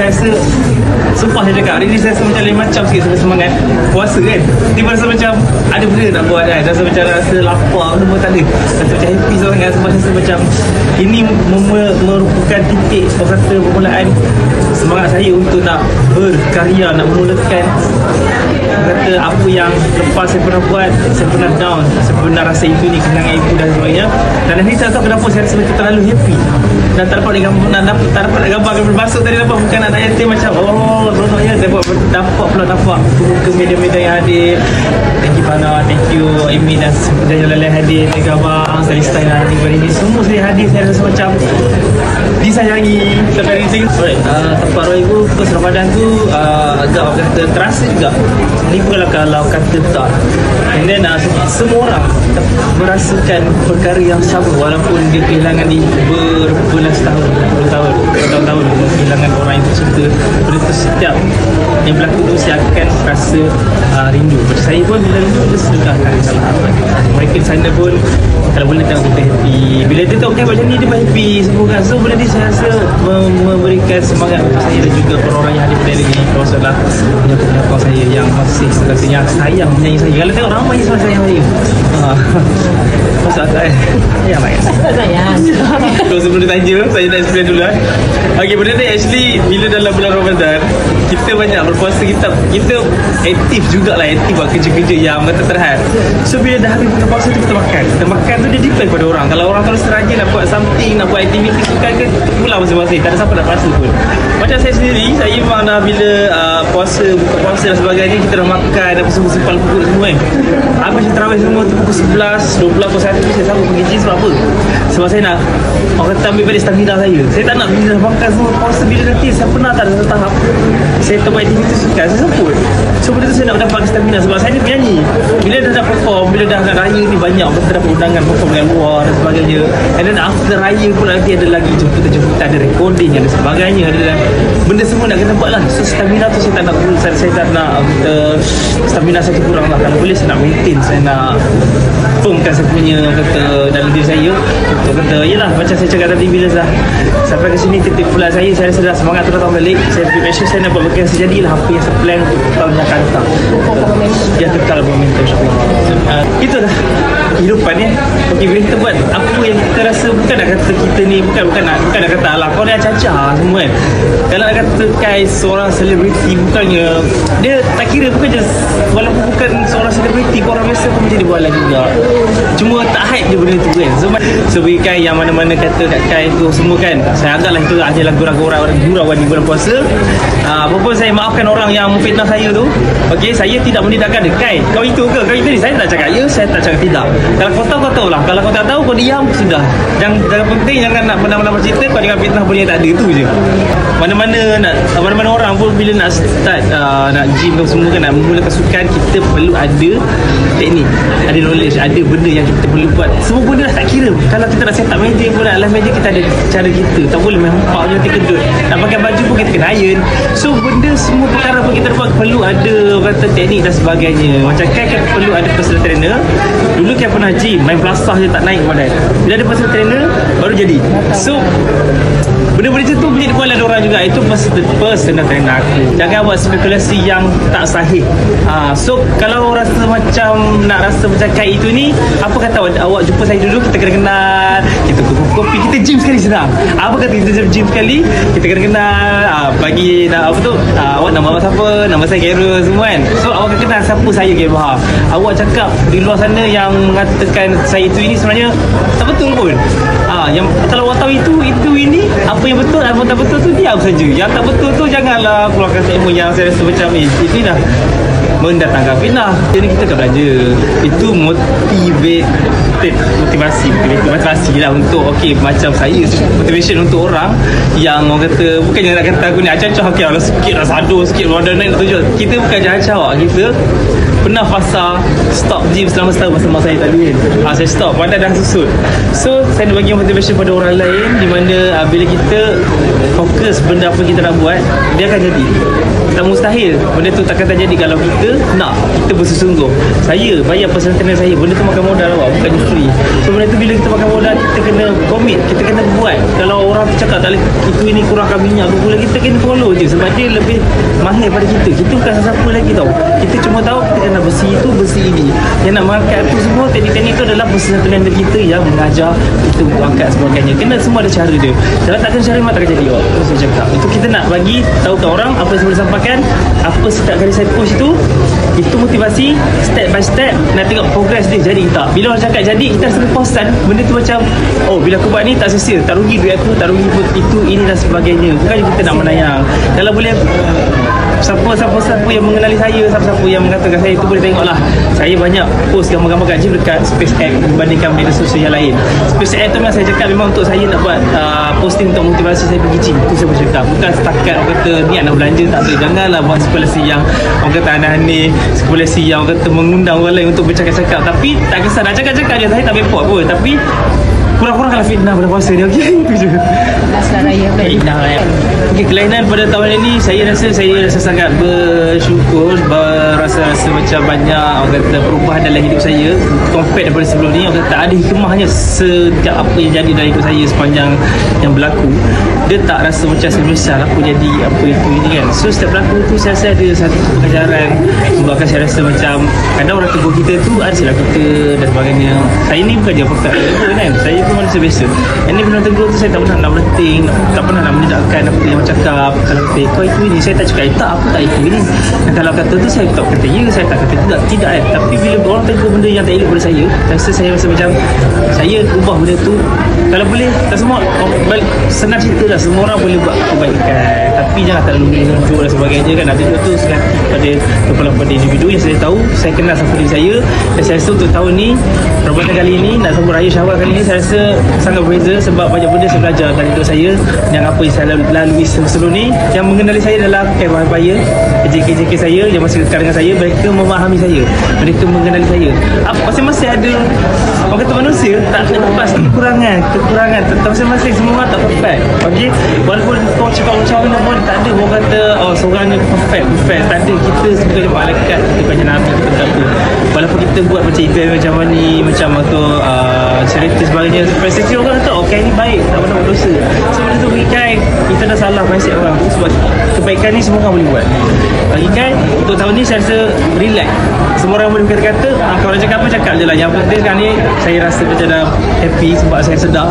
saya rasa sumpah saya cakap, hari ni saya rasa macam lain macam sikit semangat puasa kan. Tiba rasa macam ada benda nak buat kan. Rasa macam rasa lapar semua tak ada. Rasa macam happy sangat. Rasa macam ini merupakan titik kata permulaan semangat saya untuk nak berkarya, nak memulakan kata apa yang lepas saya pernah buat, saya pernah down, saya pernah rasa itu ni kehilangan ibu dan sebagainya. Dan hari ni saya tahu kenapa saya rasa macam terlalu happy dan tak dapat nak gambarkan bermasuk tadi, dapat bukan anak yatim macam ronoknya dapat pula turun ke media-media yang hadir. Thank you Fana, thank you Amy dan yang lain hadir, Mega Abang, Salistai dan hari ini semua saya hadir. Saya rasa macam disayangi sampai hari ini. Tempat Roy tu first Ramadan tu agak kata terasa juga. Ni pula kalau kata tak, and then semua orang merasakan perkara yang sama walaupun dia kehilangan di berbelas tahun, bertahun-tahun kehilangan orang yang tercinta. Benda tu setiap yang berlaku tu saya akan rasa rindu. Saya pun bila rindu dia sedekahkan salah amat. Mereka di sana pun kalau boleh tengok kita happy. Bila dia tahu macam ni dia pun happy semua kan. So benda ni saya rasa memberikan semangat untuk saya dan juga orang-orang yang ada pada hari ni. Teruslah penyokong saya yang masih katanya sayang menyayangi saya. Kalau tengok ramai yang sayang saya. Masa tak sayang lah kan? Sayang. So sebelum dia tanya, saya nak explain dulu lah. Okay, benda ni actually bila dalam bulan Ramadan kita banyak berpuasa, kita aktif jugalah, aktif buat kerja-kerja yang terhad. So bila dah habis buka puasa tu kita makan. Kita makan tu dia depend pada orang. Kalau orang terus rajin nak buat something, nak buat aktiviti sukan ke, pulang masing-masing, tak ada siapa nak puasa pun. Macam saya sendiri, saya memang dah bila puasa, buka puasa dan sebagainya, kita dah makan, apa semua simpan pukul semua kan. Habis terawih semua tu pukul 11, 12, pukul 1 saya sambung pergi gym. Sebab apa? Sebab saya nak orang kata ambil balik stamina saya. Saya tak nak bila dah makan semua puasa, bila nanti saya pernah tak ada tahap saya terbuat aktiviti sukan, saya sebut. So benda tu saya nak mendapatkan stamina sebab saya ni penyanyi. Bila dah nak perform, bila dah nak raya ni banyak kita dapat undangan perform dengan luar dan sebagainya. And then after raya pun nanti ada lagi jemputan, ada recording, ada sebagainya, ada benda semua nak kena buat lah. So stamina tu saya tak nak stamina saya tu kurang lah. Kalau boleh saya nak maintain, saya nak firmkan saya punya kata dalam diri saya untuk kata yelah macam saya cakap tadi, bila dah sampai ke sini titik pula saya rasa dah semangat tu datang balik. Saya make sure saya nak buat benda yang sejadilah apa yang saya plan untuk tahun yang akan datang. Dia kekal momentum insyaAllah. Itulah kehidupan ni. Okay, bila kita buat apa yang kita rasa, bukan nak kata kita ni bukan nak kata alah kau ni acah-acah semua kan. Kalau nak kata Kai seorang selebriti, bukannya dia tak kira, bukan je walaupun bukan seorang selebriti, orang biasa pun menjadi bualan juga. Cuma tak hype je benda tu kan. So bagi Kai yang mana-mana kata kat Kai tu semua kan, saya anggaplah itu adalah gurauan di bulan puasa. Apapun saya maafkan orang yang memfitnah saya tu. Okay, saya tidak menidakkan dia. Kai, kau itu ke? Kau itu ni? Saya tak cakap ya, saya tak cakap tidak. Kalau kau tahu lah. Kalau kau tak tahu, kau diam, sudah. Jangan penting, jangan nak menambah cerita. Kau jangan fitnah benda yang tak ada, tu je. Mana-mana orang pun bila nak start nak gym tu semua kan, nak memulakan sukan, kita perlu ada teknik, ada knowledge, ada benda yang kita perlu buat. Semua benda dah tak kira. Kalau kita nak set up meja pun, alas meja kita ada cara kita. Tak boleh main hempak je nanti kedut. Nak pakai baju pun kita kena iron. So benda semua perkara pun kita buat perlu ada kata teknik dan sebagainya. Macam kan perlu ada personal trainer. Dulu kan pernah gym, main pelasah je tak naik badan. Bila ada personal trainer baru jadi. So benda-benda tu menjadi kuala ada orang juga. Itu personal trainer aku. Jangan buat spekulasi yang tak sahih. So kalau rasa macam nak rasa macam Kai itu ni, apa kata awak jumpa saya dulu, kita kena kenal, kita kopi, kita gym sekali senang. Apa kata kita gym sekali, kita kena kenal, bagi apa tu, awak nama awak siapa, nama saya Kera semua kan. So awak kena kenal siapa saya Kera. Awak cakap di luar sana yang mengatakan saya itu ini sebenarnya tak betul pun. Yang kalau awak tahu itu ini, apa yang betul, apa tak betul tu diam saja. Yang tak betul tu janganlah keluarkan statement yang saya rasa macam itu dah mendatangkan fitnah. Jadi kita akan belajar. Itu motivasi lah untuk macam saya, motivation untuk orang yang orang kata, bukannya nak kata aku ni acah-acah, okay lah sikit lah sado, sikit roda naik tujuan. Kita bukan acah-acah, kita pernah fasa stop gym selama setahun masa saya tadi kan. Saya stop, badan dah susut. So saya nak bagi motivation pada orang lain, di mana bila kita fokus benda apa kita nak buat, dia akan jadi. Tak mustahil benda tu takkan terjadi kalau kita nak, kita bersungguh. Saya bayar personal trainer saya, benda tu makan modal awak, bukan free. So benda tu bila kita makan modal, kita kena commit, kita kena buat. Kalau orang tu cakap tak boleh, itu ini kurangkan minyak, kita kena follow je. dia lebih mahir pada kita. Kita bukan siapa lagi tau. Kita cuma tahu kita kena besi itu, besi ini. Yang nak mengangkat tu semua, teknik-teknik tu adalah besi satu lain dari kita yang mengajar kita untuk angkat sebagainya. Kena semua ada cara dia. Kalau tak ada cara memang tak akan jadi. Itu saya cakap. Itu kita nak bagi tahu ke orang apa yang saya boleh sampaikan, apa setiap kali saya push itu motivasi step by step. Nak tengok progress dia jadi tak. Bila orang cakap jadi, kita rasa kepuasan. Benda tu macam, oh bila aku buat ni tak sia-sia, tak rugi duit aku, tak rugi pun itu, ini dan sebagainya. Bukan kita nak menayang. Kalau boleh siapa yang mengenali saya, siapa yang mengatakan saya, itu boleh tengoklah. Saya banyak post gambar-gambar kat gym dekat SpaceX berbandingkan media sosial yang lain. SpaceX tu memang saya cakap memang untuk saya nak buat posting untuk motivasi saya pergi gym. Itu saya boleh cakap. Bukan setakat orang kata niat nak belanja, tak ada. Janganlah buat spekulasi yang orang kata aneh-aneh, spekulasi yang orang kata mengundang orang lain untuk bercakap-cakap. Tapi tak kisah, nak cakap-cakap je, saya tak report pun. Tapi kurang-kurang kalau fitnah pada puasa dia. Okey, itu je. Selamat raya fitnah raya. Okey, kelainan pada tahun ini saya rasa sangat bersyukur, rasa macam banyak orang kata perubahan dalam hidup saya compare daripada sebelum ni. Orang kata ada hikmahnya setiap apa yang jadi dalam hidup saya sepanjang yang berlaku. Dia tak rasa macam saya menyesal aku jadi apa itu ini kan. So setiap berlaku tu saya rasa ada satu pengajaran membuatkan saya rasa macam kadang orang tegur kita tu ada silap kita dan sebagainya. Saya ni bukan je pakar kan. Saya pun manusia biasa. Yang ni bila tegur tu saya tak pernah nak melenting, tak pernah nak menedakkan apa yang orang cakap. Kalau kata kau itu ini, saya tak cakap tak, aku tak itu ini. Dan kalau kata tu saya tak kata ya, saya tak kata tidak kan. Tapi bila orang tegur benda yang tak elok pada saya rasa saya rasa macam saya ubah benda tu. Kalau boleh, tak semua senang cerita lah, semua orang boleh buat kebaikan, tapi jangan terlalu menunjuk dan sebagainya kan. Ada tu pada individu yang saya tahu, saya kenal sama diri saya. Dan saya rasa untuk tahun ni, Ramadan kali ni, nak sambut raya Syawal kali ni, saya rasa sangat berbeza sebab banyak benda saya belajar dalam hidup saya. Yang apa yang saya lalui sebelum ni, yang mengenali saya adalah bahaya KJ saya yang masih dekat dengan saya. Mereka memahami saya, mereka mengenali saya. Masing-masing ada, orang kata manusia tak lepas kekurangan masing-masing. Semua orang tak perfect. Okay, walaupun kau cakap macam mana pun tak ada orang kata seorang ni perfect. Tak ada. Kita sebagai malaikat, kita bukan Nabi, kita tak apa. Walaupun kita buat macam event macam ni, macam tu charity sebagainya, persepsi orang kata okay ni baik, tak pernah berdosa. So benda tu berikan kita dah salah mindset orang. Sebab kebaikan ni semua orang boleh buat. Bagi kan untuk tahun ni saya rasa relax. Semua orang boleh berkata-kata, kalau cakap apa cakap je lah. Yang penting sekarang ni saya rasa macam dah happy sebab saya sedar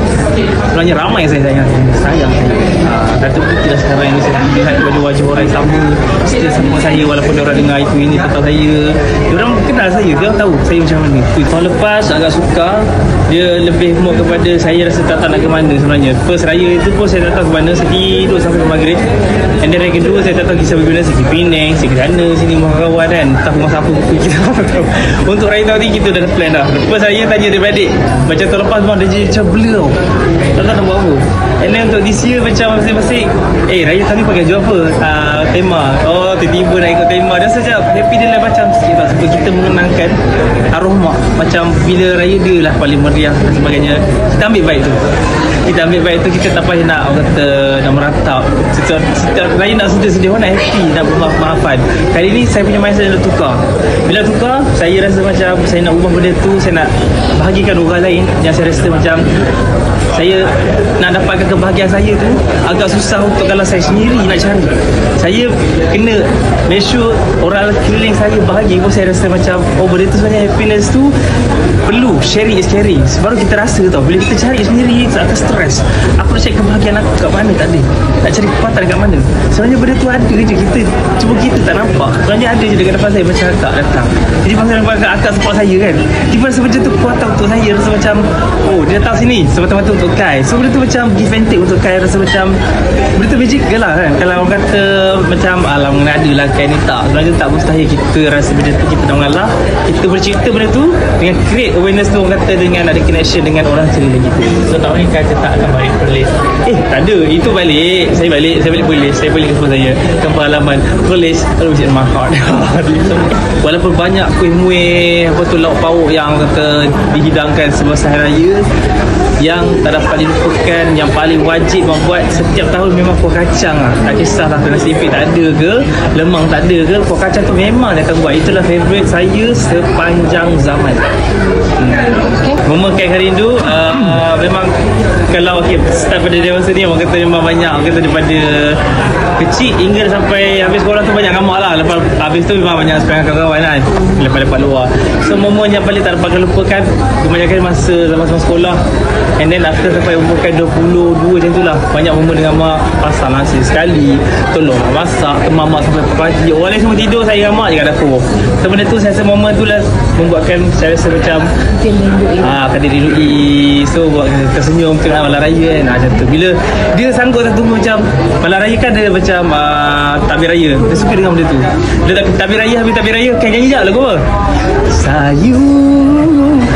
sebenarnya ramai yang saya sayang. Datuk Putih dah sekarang ni saya lihat pada wajah orang yang sama, setia sama saya walaupun orang dengar itu ini tentang saya. Diorang kenal saya, dia tahu saya macam mana. Tahun lepas agak suka, dia lebih mood kepada saya rasa tak nak ke mana sebenarnya. First raya itu pun saya tak tahu ke mana, saya tidur sampai ke maghrib. And then yang kedua saya tak tahu kisah berguna, saya pergi Penang, saya ke sana sini dengan kawan kan. Tak rumah siapa kita tahu. Untuk raya tahun ni kita dah plan dah. Lepas saya tanya adik-adik, macam tahun lepas memang dah jadi macam blur tau. Tak tahu nak buat apa. And then untuk this year macam masing-masing, raya tahun ni pakai baju apa? Tema. Tiba-tiba nak ikut tema. Dan saja happy dia lah macam sikit lah. Sebab kita mengenangkan arwah mak. Macam bila raya dia lah paling meriah dan sebagainya. Kita ambil baik tu. Kita tak payah nak orang kata nak meratap. Setiap raya nak sedih-sedih, nak happy, nak bermaafan. Kali ni saya punya mindset dah tukar. Bila tukar, saya rasa macam saya nak ubah benda tu. Saya nak bahagikan orang lain yang saya rasa macam saya nak dapatkan kebahagiaan saya tu agak susah untuk kalau saya sendiri nak cari. Saya kena make sure orang keliling saya bahagia pun saya rasa macam benda tu sebenarnya happiness tu perlu sharing is caring. Baru kita rasa tau. Bila kita cari sendiri akan stres. Aku nak cari kebahagiaan aku kat mana, tak ada. Nak cari kekuatan kat mana. Sebenarnya benda tu ada je, cuma kita tak nampak. Sebenarnya ada je dekat depan saya macam akak datang. Jadi masa nampak akak support saya kan, tiba rasa macam tu kekuatan untuk saya. Rasa macam dia datang sini semata-mata untuk Kai. So benda tu macam give and take untuk Kai. Rasa macam benda tu magical lah kan. Kalau orang kata macam alam ada lah Kai ni, tak. Sebenarnya tak mustahil kita rasa benda tu. Kita tak mengalah, kita bercerita benda tu dengan create awareness tu, orang kata dengan ada connection dengan orang sekeliling kita. So tahun ni Kai tak akan balik Perlis. Tak ada. Itu balik. Saya balik Perlis. Saya balik ke tempat saya, ke pengalaman Perlis. Lalu visit my heart. Walaupun banyak kuih-muih lauk pauk yang kata dihidangkan semasa hari raya, yang tak dapat dilupakan, yang paling wajib membuat setiap tahun memang kuah kacang lah. Tak kisahlah nasi ipit tak ada ke, lemang tak ada ke, kuah kacang tu memang dia akan buat. Itulah favourite saya sepanjang zaman. momen kek hari rindu memang kalau start pada dewasa ni orang kata memang banyak, orang kata daripada kecil hingga sampai habis sekolah tu banyak ngamak lah. Lepas habis tu memang banyak sepanjang kawan-kawan kan, lepas luar. So momen yang paling tak dapat lupakan kebanyakan masa zaman-zaman sekolah, and then after sampai umur kan 22 macam tu lah, banyak momen dengan mak, pasang nasi sekali, tolong masak, mamak sampai pagi, orang lain semua tidur, saya dengan mak je kat dapur. So benda tu saya rasa momen tu lah membuatkan saya rasa macam akan dirindui. So buat tersenyum tengah malam raya kan, macam tu. Bila dia sanggup tak tunggu macam malam raya kan ada macam takbir raya, dia suka dengan benda tu. Dia takbir raya, habis takbir raya kan nyanyi je lagu apa? Sayu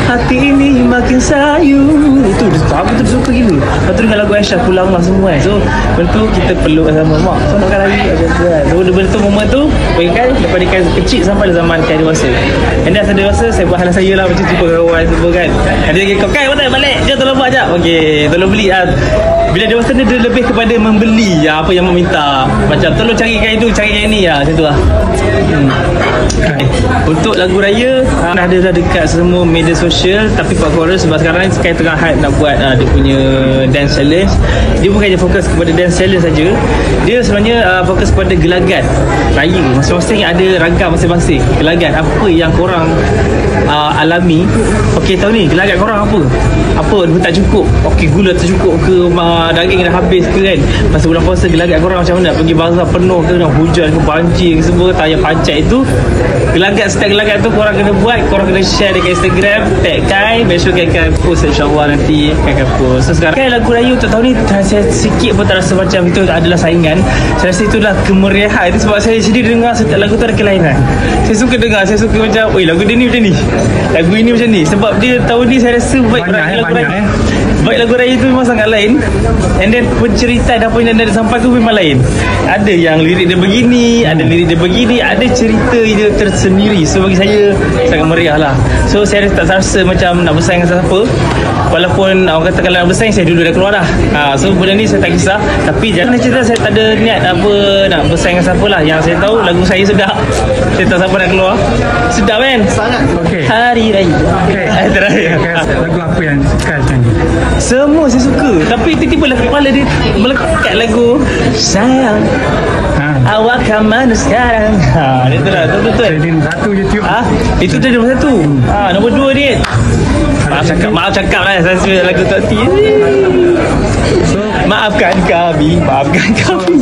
hati ini makin sayu. Itu aku tu suka gila. Lepas tu dengan lagu Aisyah pulang lah semua kan. So benda tu kita peluk sama mak, so makan lagi macam tu kan. So benda tu momen tu kan daripada kan kecil sampai zaman kan dewasa. And then after dewasa saya buat hal saya lah, macam jumpa kawan semua kan. Ada lagi kau kan betul balik, jom tolong buat sekejap. Okey, tolong beli lah. Bila dewasa ni dia lebih kepada membeli apa yang meminta. Macam tolong cari kain tu, cari kain ni lah, macam tu lah. Untuk lagu raya dah ada dekat semua media sosial, tapi Pak Chorus sebab sekarang ni sekarang tengah hype nak buat dia punya dance challenge. Dia bukan je fokus kepada dance challenge saja, dia sebenarnya fokus kepada gelagat raya. Masing-masing ada ragam masing-masing gelagat apa yang korang alami. Okey, tahu ni gelagat korang apa tak cukup, okey gula tak cukup ke, daging dah habis ke kan. Masa bulan puasa gelagat korang macam mana, pergi bazar penuh ke, hujan ke, banjir ke, semua tayar pancat itu. Setiap gelagat tu korang kena buat, korang kena share dekat Instagram, tag Kai, make sure Kai akan post insyaAllah nanti Kai akan post. So sekarang kan lagu raya untuk tahun ni saya sikit pun tak rasa macam itu adalah saingan. Saya rasa itulah kemeriahan. Itu sebab saya sendiri dengar setiap lagu tu ada kelainan. Saya suka dengar, saya suka macam lagu dia ni macam ni, lagu ini macam ni. Sebab dia tahun ni saya rasa baik lagu raya, baik lagu raya tu memang sangat lain. And then penceritaan apa yang anda sampai tu memang lain. Ada yang lirik dia begini, ada lirik dia begini, ada cerita dia tersendiri. So bagi saya sangat meriah lah. So saya tak rasa macam nak bersaing dengan siapa. Walaupun orang kata kalau nak bersaing, saya dulu dah keluar dah. So benda ni saya tak kisah. Tapi jangan cerita saya tak ada niat apa nak bersaing dengan siapa lah. Yang saya tahu lagu saya sedap. Saya tak siapa nak keluar. Sedap kan? Sangat. Okay. Hari Raya. Okay. Terakhir. Lagu apa yang suka nyanyi? Semua saya suka. Tapi tiba-tiba lah kepala dia melekat lagu Sayang awak kat mana sekarang. Itu lah, betul-betul. Jadi nombor 1 YouTube. Itu dia nombor 1. Nombor 2 dia. Maaf cakap lah, saya suka lagu Tok T. So, maafkan kami.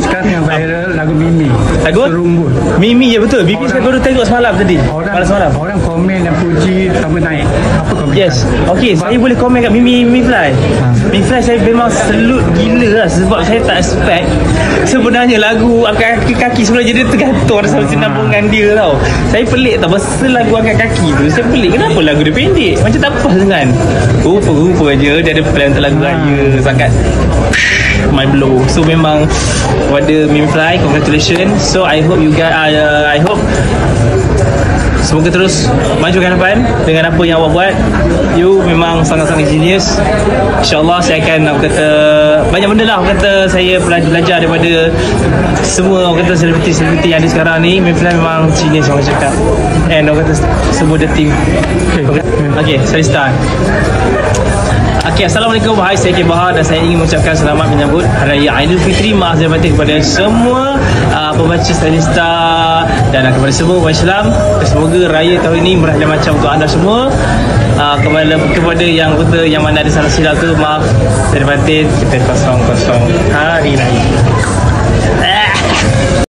Sekarang yang viral lagu Mimi. Lagu? Serumbun. Mimi, ya betul. Mimi saya baru tengok semalam tadi. Semalam. Orang komen dan puji tambah naik. Apa komen? Yes. Okey, saya boleh komen kat Mimi Fly. Mimi Fly saya memang selut gila lah, sebab saya tak expect sebenarnya lagu angkat kaki sebenarnya dia tergantung sama sinambungan dia tau. Saya pelik tau pasal lagu angkat kaki tu. Saya pelik kenapa lagu dia pendek, macam tak pas dengan rupa je dia ada plan untuk lagu raya. Sangat mind blow. So memang kepada Mimi Fly, congratulations. So I hope you guys I hope semoga terus maju ke depan dengan apa yang awak buat. You memang sangat-sangat genius. InsyaAllah saya akan kata banyak benda lah kata saya belajar daripada semua orang kata selebriti yang ada sekarang ni. Memang memang genius orang cakap. And orang kata semua the team. Okay, saya start. Okay, Assalamualaikum. Hai, saya K. Bahar dan saya ingin mengucapkan selamat menyambut Hari Raya Aidilfitri. Maaf saya batin kepada semua pembaca Styliста dan kepada semua umat Islam. Semoga raya tahun ini murah dan macam untuk anda semua. Kepada yang mana ada salah silap tu, maaf saya batin. Kita kosong Hari Raya.